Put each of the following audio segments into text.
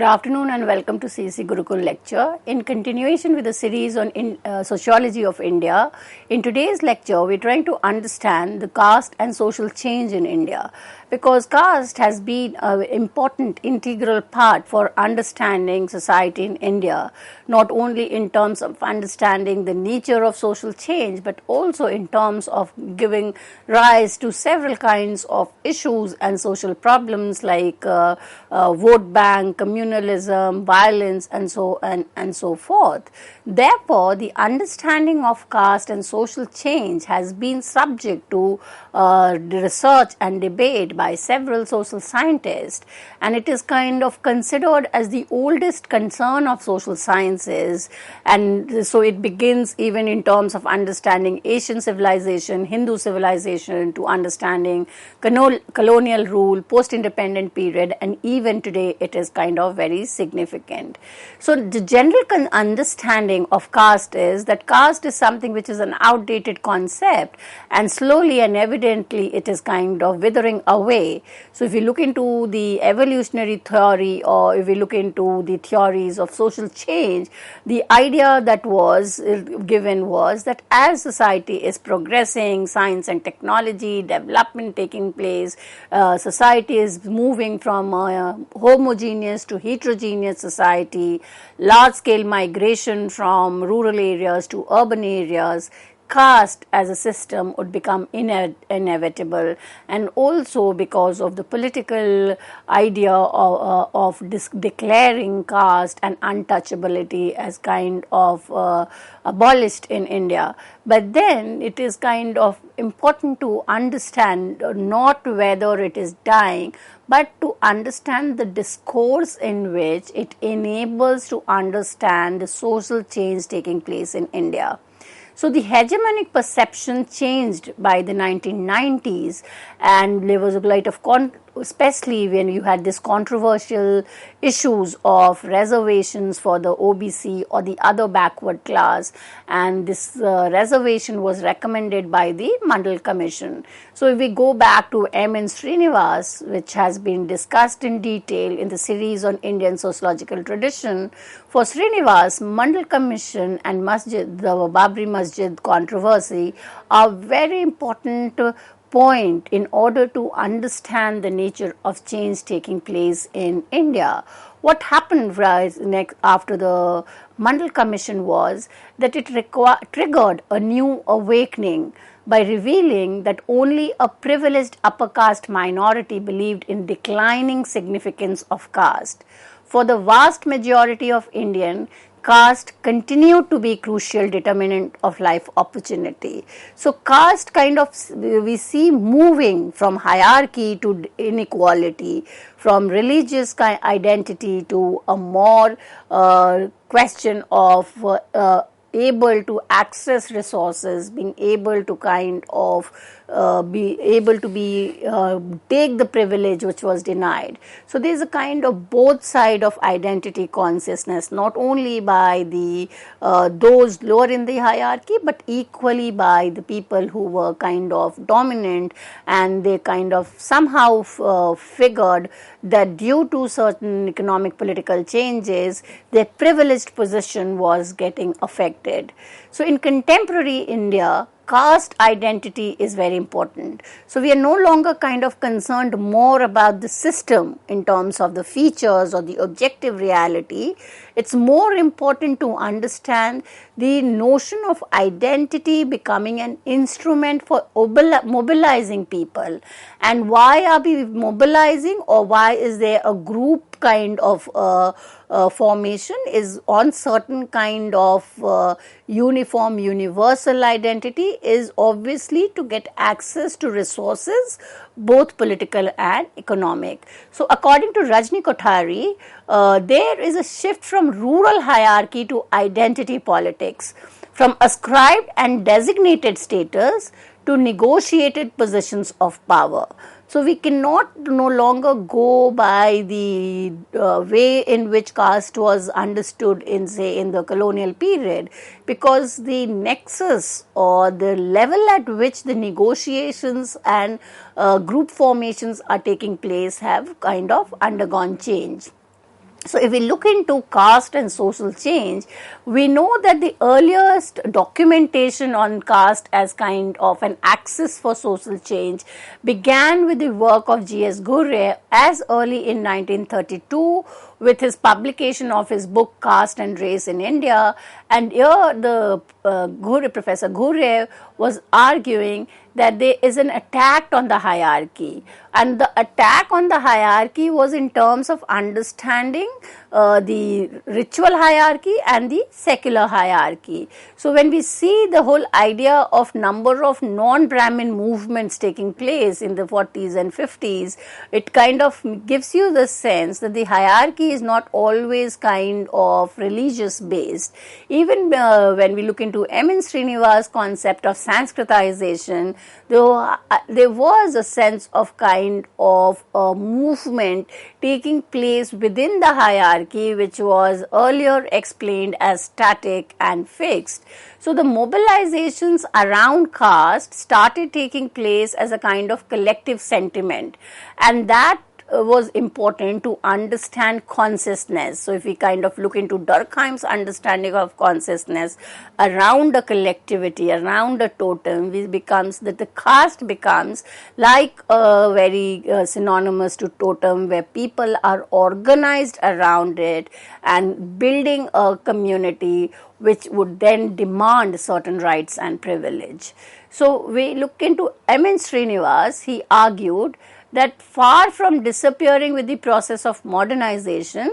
Good afternoon and welcome to CEC Gurukul lecture. In continuation with the series on sociology of India, in today's lecture we are trying to understand the caste and social change in India, because caste has been an important integral part for understanding society in India, not only in terms of understanding the nature of social change but also in terms of giving rise to several kinds of issues and social problems like vote bank, communalism, violence, and so forth. Therefore, the understanding of caste and social change has been subject to research and debate by several social scientists, and it is kind of considered as the oldest concern of social sciences. And so it begins even in terms of understanding Asian civilization, Hindu civilization, to understanding colonial rule, post-independent period, and even today it is kind of very significant. So the general understanding of caste is that caste is something which is an outdated concept, and slowly and evidently it is kind of withering away. So if you look into the evolutionary theory, or if we look into the theories of social change, the idea that was given was that as society is progressing, science and technology development taking place, society is moving from homogeneous to heterogeneous society, large scale migration from rural areas to urban areas, caste as a system would become inevitable. And also because of the political idea of declaring caste and untouchability as kind of abolished in India. But then it is kind of important to understand not whether it is dying, but to understand the discourse in which it enables to understand the social change taking place in India. So the hegemonic perception changed by the 1990s, and there was a light of especially when you had this controversial issues of reservations for the OBC or the other backward class, and this reservation was recommended by the Mandal Commission. So if we go back to M.N. Srinivas, which has been discussed in detail in the series on Indian sociological tradition, for Srinivas, Mandal Commission and Masjid, the Babri Masjid controversy are very important point in order to understand the nature of change taking place in India. What happened next after the Mandal Commission was that it triggered a new awakening by revealing that only a privileged upper caste minority believed in declining significance of caste. For the vast majority of Indian, caste continued to be crucial determinant of life opportunity. So caste kind of we see moving from hierarchy to inequality, from religious identity to a more question of able to access resources, being able to kind of take the privilege which was denied. So there is a kind of both side of identity consciousness, not only by the those lower in the hierarchy, but equally by the people who were kind of dominant, and they kind of somehow figured that due to certain economic political changes, their privileged position was getting affected. So in contemporary India, caste identity is very important. So we are no longer kind of concerned more about the system in terms of the features or the objective reality. It's more important to understand the notion of identity becoming an instrument for mobilizing people. And why are we mobilizing, or why is there a group kind of formation is on certain kind of uniform universal identity is obviously to get access to resources, both political and economic. So according to Rajni Kothari, there is a shift from rural hierarchy to identity politics, from ascribed and designated status to negotiated positions of power. So we cannot no longer go by the way in which caste was understood in, say, in the colonial period, because the nexus or the level at which the negotiations and group formations are taking place have kind of undergone change. So, if we look into caste and social change, we know that the earliest documentation on caste as kind of an axis for social change began with the work of G.S. Ghurye as early in 1932 with his publication of his book Caste and Race in India. And here the Professor Ghurye was arguing that there is an attack on the hierarchy, and the attack on the hierarchy was in terms of understanding the ritual hierarchy and the secular hierarchy. So when we see the whole idea of number of non-Brahmin movements taking place in the 40s and 50s, it kind of gives you the sense that the hierarchy is not always kind of religious based. Even when we look into M.N. Sriniva's concept of Sanskritization, though there was a sense of kind of a movement taking place within the hierarchy, which was earlier explained as static and fixed. So the mobilizations around caste started taking place as a kind of collective sentiment, and that was important to understand consciousness. So if we kind of look into Durkheim's understanding of consciousness around a collectivity, around a totem, it becomes that the caste becomes like a very synonymous to totem, where people are organized around it and building a community which would then demand certain rights and privilege. So we look into M.N. Srinivas. He argued that far from disappearing with the process of modernization,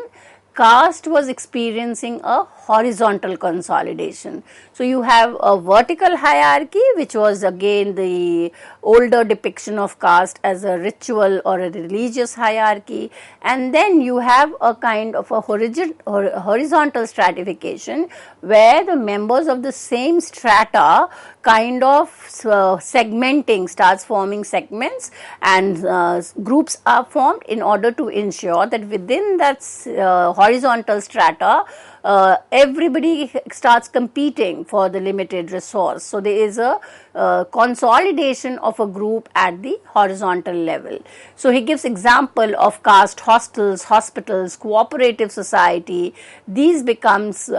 caste was experiencing a horizontal consolidation. So you have a vertical hierarchy, which was again the older depiction of caste as a ritual or a religious hierarchy, and then you have a kind of a horizontal stratification where the members of the same strata kind of segmenting starts forming segments, and groups are formed in order to ensure that within that horizontal strata everybody starts competing for the limited resource. So there is a consolidation of a group at the horizontal level. So he gives example of caste hostels, hospitals, cooperative society. These becomes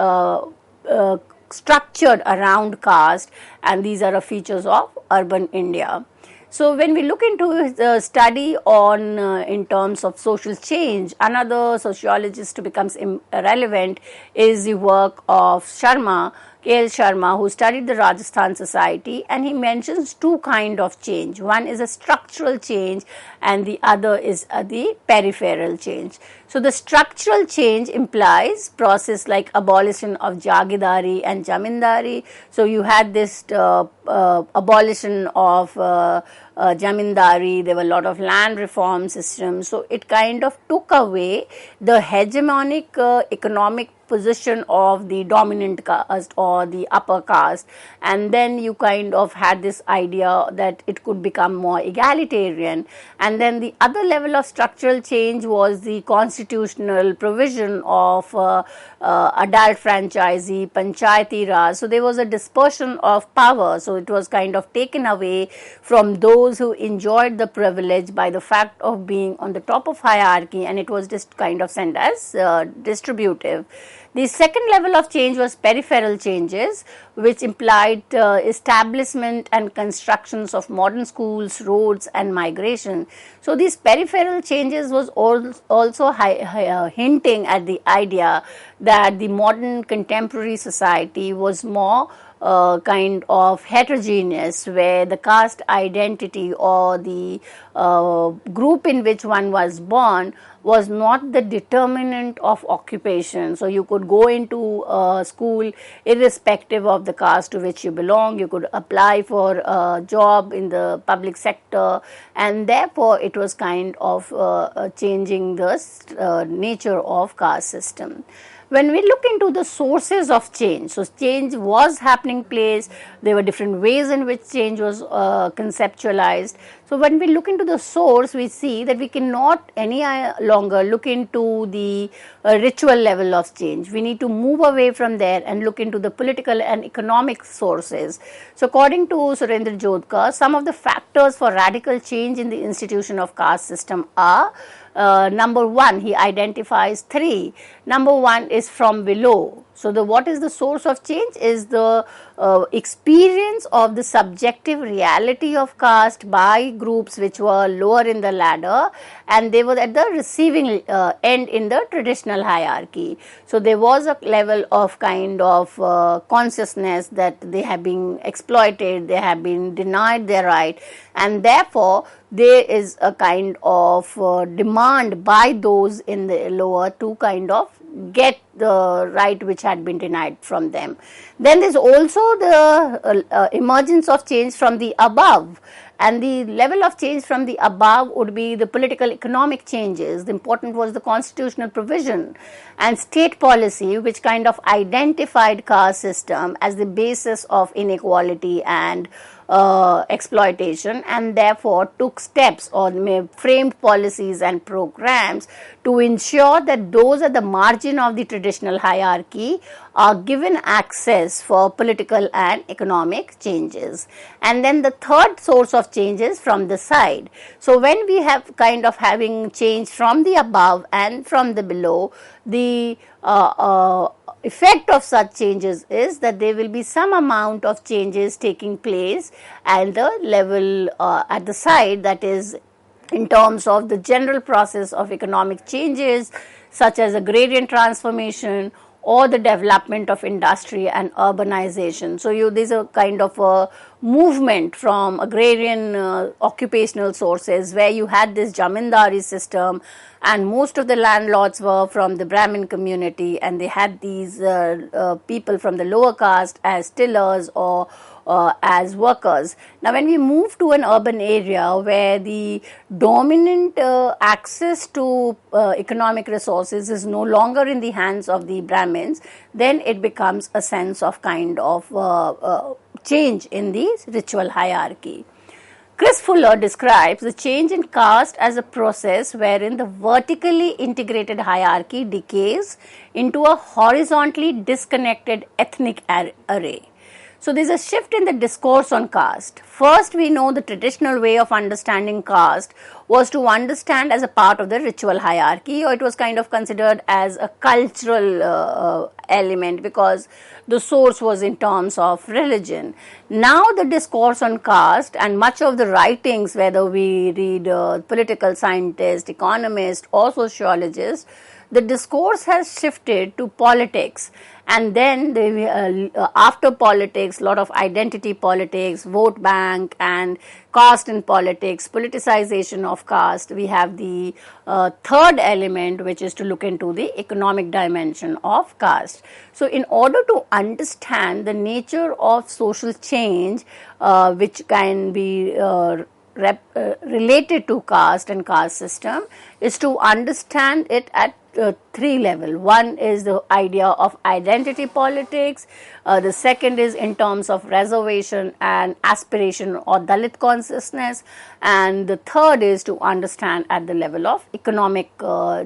structured around caste, and these are features of urban India. So when we look into the study on in terms of social change, another sociologist who becomes relevant is the work of Sharma, K.L. Sharma, who studied the Rajasthan society, and he mentions two kinds of change. One is a structural change and the other is the peripheral change. So the structural change implies process like abolition of Jagidari and Jamindari. So you had this abolition of Jamindari, there were a lot of land reform systems. So it kind of took away the hegemonic economic position of the dominant caste or the upper caste, and then you kind of had this idea that it could become more egalitarian. And then the other level of structural change was the constitutional provision of adult franchisee, panchayati raj. So there was a dispersion of power, so it was kind of taken away from those who enjoyed the privilege by the fact of being on the top of hierarchy, and it was just kind of sent as distributive. The second level of change was peripheral changes, which implied establishment and constructions of modern schools, roads and migration. So these peripheral changes was also hinting at the idea that the modern contemporary society was more kind of heterogeneous, where the caste identity or the group in which one was born was not the determinant of occupation. So you could go into a school irrespective of the caste to which you belong. You could apply for a job in the public sector, and therefore it was kind of changing the nature of caste system. When we look into the sources of change, so change was happening place, there were different ways in which change was conceptualized. So when we look into the source, we see that we cannot any longer look into the ritual level of change. We need to move away from there and look into the political and economic sources. So according to Surendra Jodhkar, some of the factors for radical change in the institution of caste system are number one, he identifies three. Number one is from below. So, what is the source of change is the experience of the subjective reality of caste by groups which were lower in the ladder, and they were at the receiving end in the traditional hierarchy. So, there was a level of kind of consciousness that they have been exploited, they have been denied their right, and therefore there is a kind of demand by those in the lower to kind of get the right which had been denied from them. Then there is also the emergence of change from the above, and the level of change from the above would be the political economic changes. The important was the constitutional provision and state policy which kind of identified caste system as the basis of inequality and exploitation, and therefore took steps or framed policies and programs to ensure that those at the margin of the traditional hierarchy are given access for political and economic changes. And then the third source of change is from the side. So, when we have kind of having change from the above and from the below, the effect of such changes is that there will be some amount of changes taking place at the level at the side, that is in terms of the general process of economic changes such as agrarian transformation or the development of industry and urbanization. So, there's a kind of a movement from agrarian occupational sources where you had this jamindari system, and most of the landlords were from the Brahmin community, and they had these people from the lower caste as tillers or as workers. Now, when we move to an urban area where the dominant access to economic resources is no longer in the hands of the Brahmins, then it becomes a sense of kind of change in the ritual hierarchy. Chris Fuller describes the change in caste as a process wherein the vertically integrated hierarchy decays into a horizontally disconnected ethnic array. So, there is a shift in the discourse on caste. First, we know the traditional way of understanding caste was to understand as a part of the ritual hierarchy, or it was kind of considered as a cultural element because the source was in terms of religion. Now, the discourse on caste and much of the writings, whether we read political scientists, economists or sociologists, the discourse has shifted to politics, and then after politics, a lot of identity politics, vote bank and caste in politics, politicization of caste. We have the third element, which is to look into the economic dimension of caste. So, in order to understand the nature of social change which can be related to caste and caste system, is to understand it at three level. One is the idea of identity politics, the second is in terms of reservation and aspiration or Dalit consciousness, and the third is to understand at the level of economic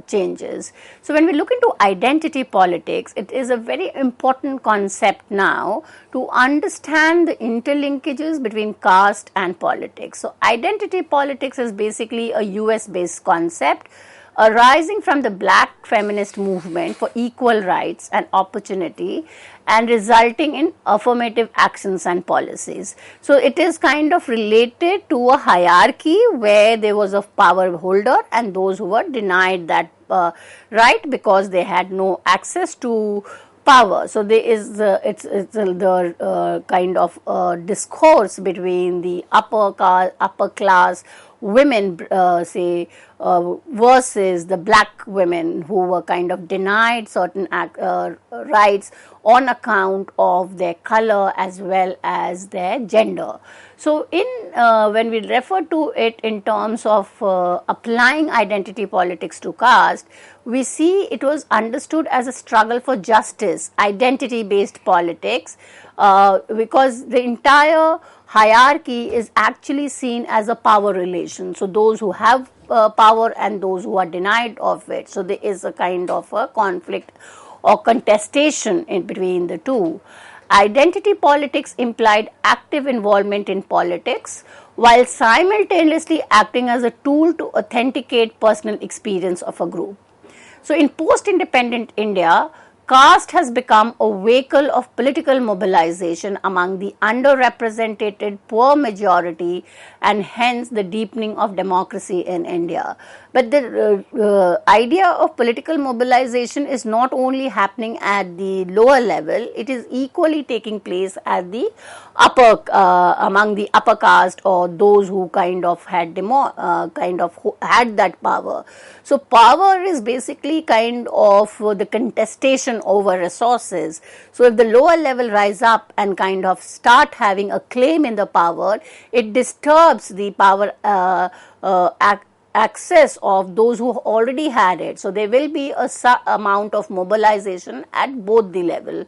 changes. So, when we look into identity politics, it is a very important concept now to understand the interlinkages between caste and politics. So, identity politics is basically a US based concept arising from the black feminist movement for equal rights and opportunity and resulting in affirmative actions and policies. So, it is kind of related to a hierarchy where there was a power holder and those who were denied that right because they had no access to power. So, there is the kind of discourse between the upper class women versus the black women who were kind of denied certain rights on account of their color as well as their gender. So, when we refer to it in terms of applying identity politics to caste, we see it was understood as a struggle for justice, identity based politics, because the entire hierarchy is actually seen as a power relation. So, those who have power and those who are denied of it. So, there is a kind of a conflict or contestation in between the two. identity politics implied active involvement in politics while simultaneously acting as a tool to authenticate personal experience of a group. So, in post-independent India, caste has become a vehicle of political mobilization among the underrepresented poor majority and hence the deepening of democracy in India. But the idea of political mobilization is not only happening at the lower level, it is equally taking place at the among the upper caste or those who kind of had had that power. So power is basically kind of the contestation over resources. So if the lower level rise up and kind of start having a claim in the power, it disturbs the power access of those who already had it. So there will be a amount of mobilization at both the level.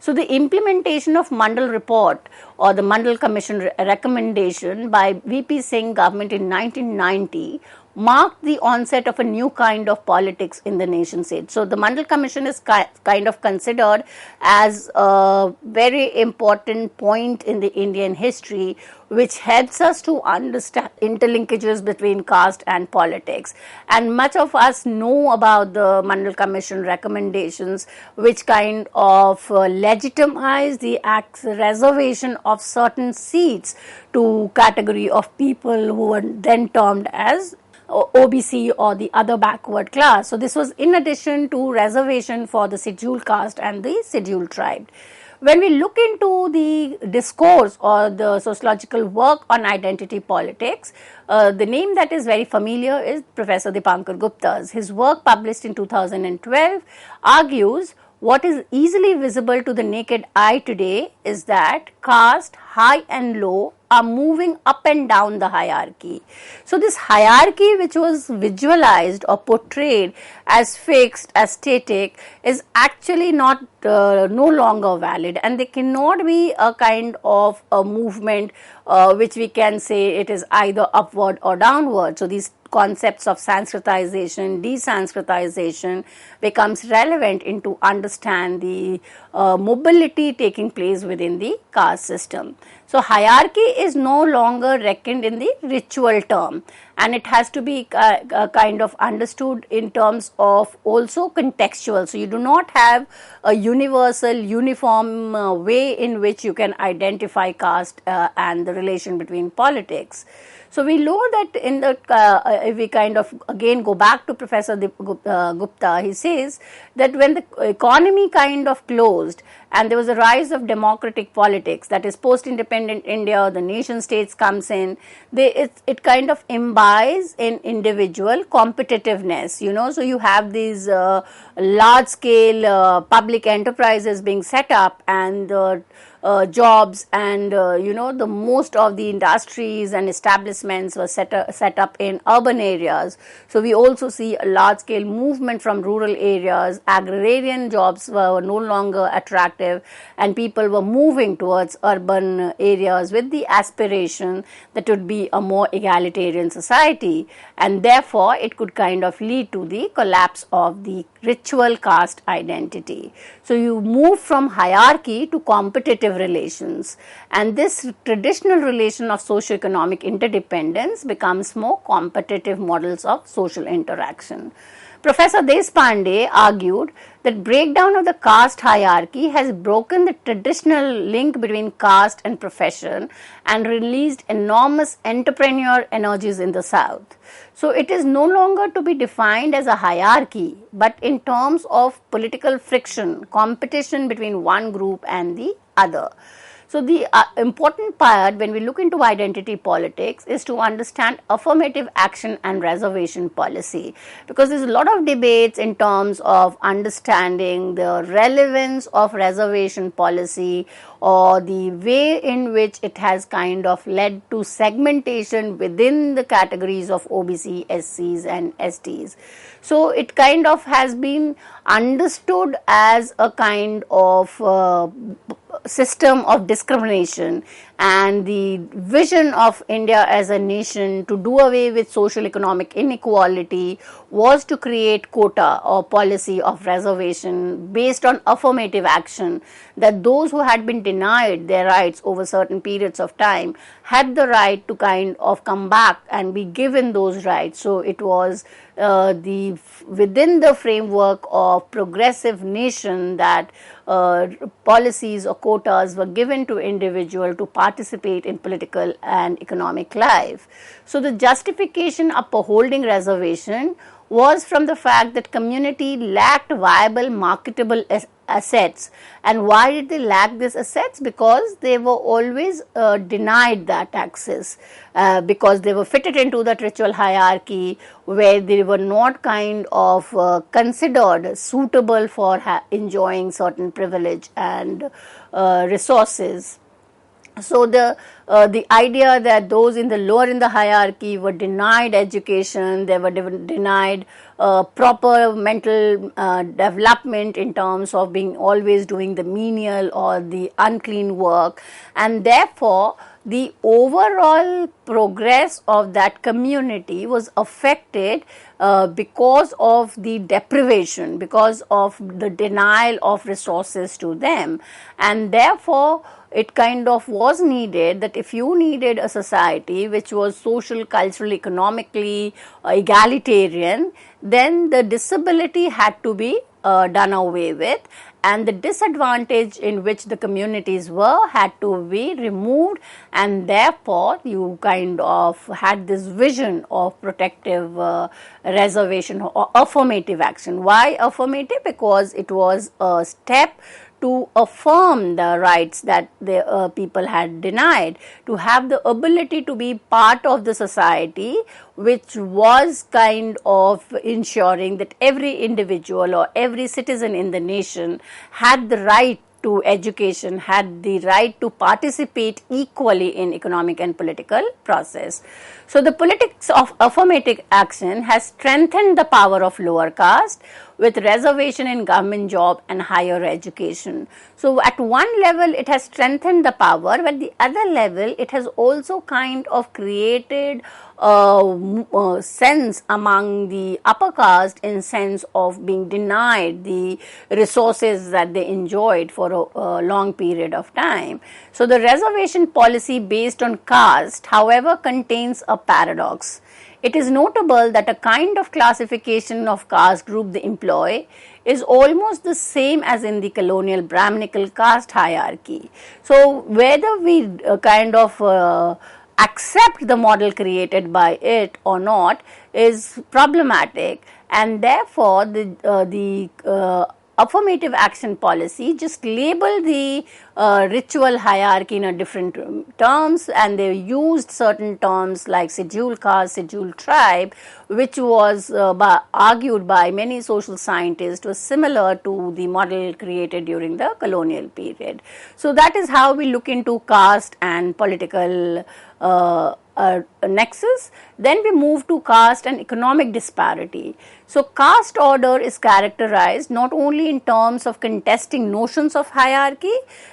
So the implementation of Mandal report or the Mandal Commission recommendation by VP Singh government in 1990 marked the onset of a new kind of politics in the nation state. So the Mandal Commission is kind of considered as a very important point in the Indian history, which helps us to understand interlinkages between caste and politics. And much of us know about the Mandal Commission recommendations, which kind of legitimize the reservation of certain seats to category of people who were then termed as OBC or the other backward class. So this was in addition to reservation for the scheduled caste and the scheduled tribe. When we look into the discourse or the sociological work on identity politics, the name that is very familiar is Professor Dipankar Gupta's. His work published in 2012 argues what is easily visible to the naked eye today is that caste, high and low, are moving up and down the hierarchy. So this hierarchy, which was visualized or portrayed as fixed, as static, is actually not no longer valid, and there cannot be a kind of a movement which we can say it is either upward or downward. So these concepts of Sanskritization, desanskritization becomes relevant into understand the mobility taking place within the caste system. So hierarchy is no longer reckoned in the ritual term, and it has to be kind of understood in terms of also contextual. So you do not have a universal, uniform way in which you can identify caste and the relation between politics. So we know that in the if we kind of again go back to Professor Gupta, he says that when the economy kind of closed and there was a rise of democratic politics, that is post-independent India, the nation states comes in, it kind of imbibes in individual competitiveness, you know. So you have these large-scale public enterprises being set up, and jobs and the most of the industries and establishments were set up in urban areas. So we also see a large scale movement from rural areas. Agrarian jobs were no longer attractive, and people were moving towards urban areas with the aspiration that would be a more egalitarian society, and therefore it could kind of lead to the collapse of the ritual caste identity. So you move from hierarchy to competitive relations, and this traditional relation of socio-economic interdependence becomes more competitive models of social interaction. Professor Deshpande argued that breakdown of the caste hierarchy has broken the traditional link between caste and profession and released enormous entrepreneur energies in the South. So it is no longer to be defined as a hierarchy, but in terms of political friction, competition between one group and the other. So the important part when we look into identity politics is to understand affirmative action and reservation policy, because there's a lot of debates in terms of understanding the relevance of reservation policy or the way in which it has kind of led to segmentation within the categories of OBC, SCs and STs. So it kind of has been understood as a kind of system of discrimination and the vision of India as a nation to do away with social economic inequality was to create quota or policy of reservation based on affirmative action, that those who had been denied their rights over certain periods of time had the right to kind of come back and be given those rights. So it was within the framework of progressive nation that policies or quotas were given to individual to participate in political and economic life. So the justification of upholding reservation was from the fact that community lacked viable marketable assets. And why did they lack these assets? Because they were always denied that access, because they were fitted into that ritual hierarchy where they were not kind of considered suitable for enjoying certain privilege and resources. So the idea that those in the lower in the hierarchy were denied education, they were denied proper mental development in terms of being always doing the menial or the unclean work, and therefore the overall progress of that community was affected because of the deprivation, because of the denial of resources to them, and therefore it kind of was needed that if you needed a society which was social, cultural, economically egalitarian, then the disability had to be done away with, and the disadvantage in which the communities were had to be removed, and therefore you kind of had this vision of protective reservation or affirmative action. Why affirmative? Because it was a step to affirm the rights that the people had denied, to have the ability to be part of the society, which was kind of ensuring that every individual or every citizen in the nation had the right to education, had the right to participate equally in economic and political process. So the politics of affirmative action has strengthened the power of lower caste with reservation in government job and higher education. So at one level it has strengthened the power, but at the other level it has also kind of created a sense among the upper caste in sense of being denied the resources that they enjoyed for a long period of time. So the reservation policy based on caste, however, contains a paradox. It is notable that a kind of classification of caste group they employ is almost the same as in the colonial Brahminical caste hierarchy. So whether we kind of accept the model created by it or not is problematic, and therefore the affirmative action policy just label the ritual hierarchy in a different terms, and they used certain terms like scheduled caste, scheduled tribe, which was argued by many social scientists was similar to the model created during the colonial period. So that is how we look into caste and political nexus. Then we move to caste and economic disparity. So caste order is characterized not only in terms of contesting notions of hierarchy,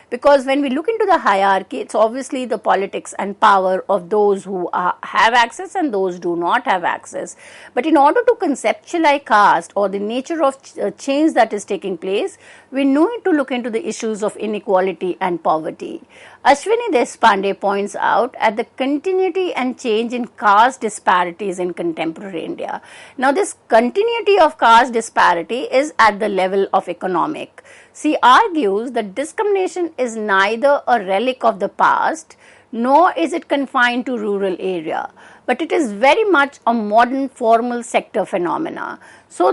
because when we look into the hierarchy, it's obviously the politics and power of those who have access and those do not have access. But in order to conceptualize caste or the nature of change that is taking place, we need to look into the issues of inequality and poverty. Ashwini Deshpande points out at the continuity and change in caste disparities in contemporary India. Now, this continuity of caste disparity is at the level of economic. She argues that discrimination is neither a relic of the past nor is it confined to rural area, but it is very much a modern formal sector phenomena. So,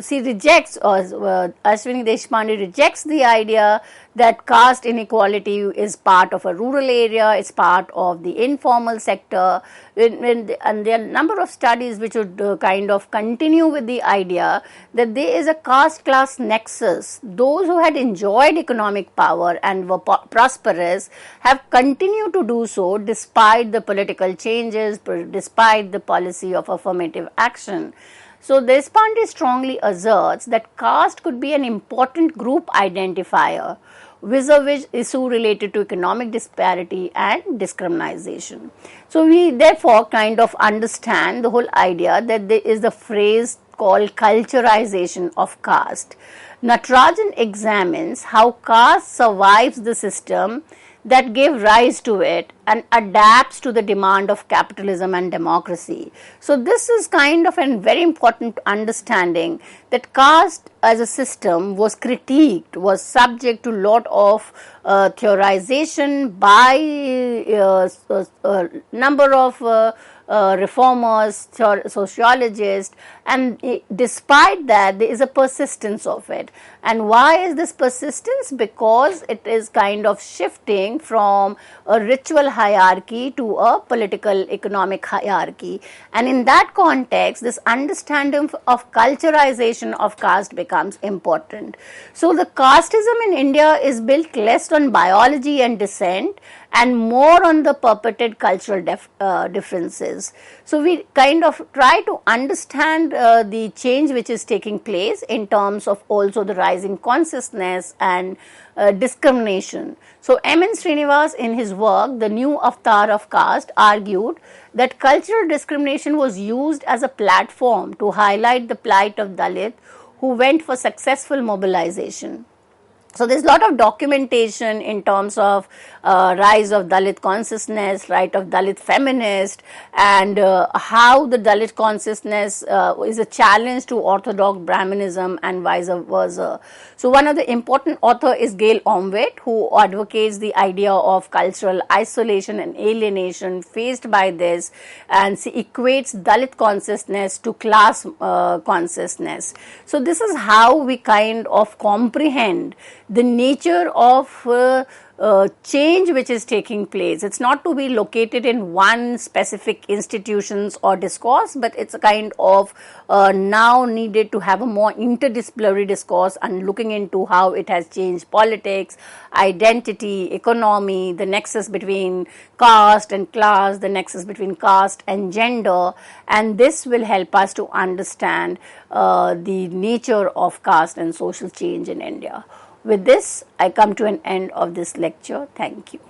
she rejects, Ashwini Deshpande rejects the idea that caste inequality is part of a rural area, it's part of the informal sector, and there are a number of studies which would kind of continue with the idea that there is a caste class nexus. Those who had enjoyed economic power and were prosperous have continued to do so despite the political changes, despite the policy of affirmative action. So, Deshpande strongly asserts that caste could be an important group identifier. vis-a-vis issue related to economic disparity and discrimination. So we therefore kind of understand the whole idea that there is the phrase called culturization of caste. Natarajan examines how caste survives the system that gave rise to it and adapts to the demand of capitalism and democracy. So this is kind of a very important understanding that caste as a system was critiqued, was subject to lot of theorization by number of reformers, sociologists, and despite that there is a persistence of it. And why is this persistence? Because it is kind of shifting from a ritual hierarchy to a political economic hierarchy, and in that context this understanding of culturization of caste becomes important. So the casteism in India is built less on biology and descent and more on the perpetuated cultural differences. So we kind of try to understand the change which is taking place in terms of also the rising consciousness and discrimination. So M.N. Srinivas in his work The New Avatar of Caste argued that cultural discrimination was used as a platform to highlight the plight of Dalit who went for successful mobilization. So there's a lot of documentation in terms of rise of Dalit consciousness, right of Dalit feminist, and how the Dalit consciousness is a challenge to orthodox Brahmanism and vice versa. So one of the important author is Gail Omwet, who advocates the idea of cultural isolation and alienation faced by this, and she equates Dalit consciousness to class consciousness. So this is how we kind of comprehend the nature of change which is taking place. It's not to be located in one specific institutions or discourse, but it's a kind of now needed to have a more interdisciplinary discourse and looking into how it has changed politics, identity, economy, the nexus between caste and class, the nexus between caste and gender, and this will help us to understand the nature of caste and social change in India. With this, I come to an end of this lecture. Thank you.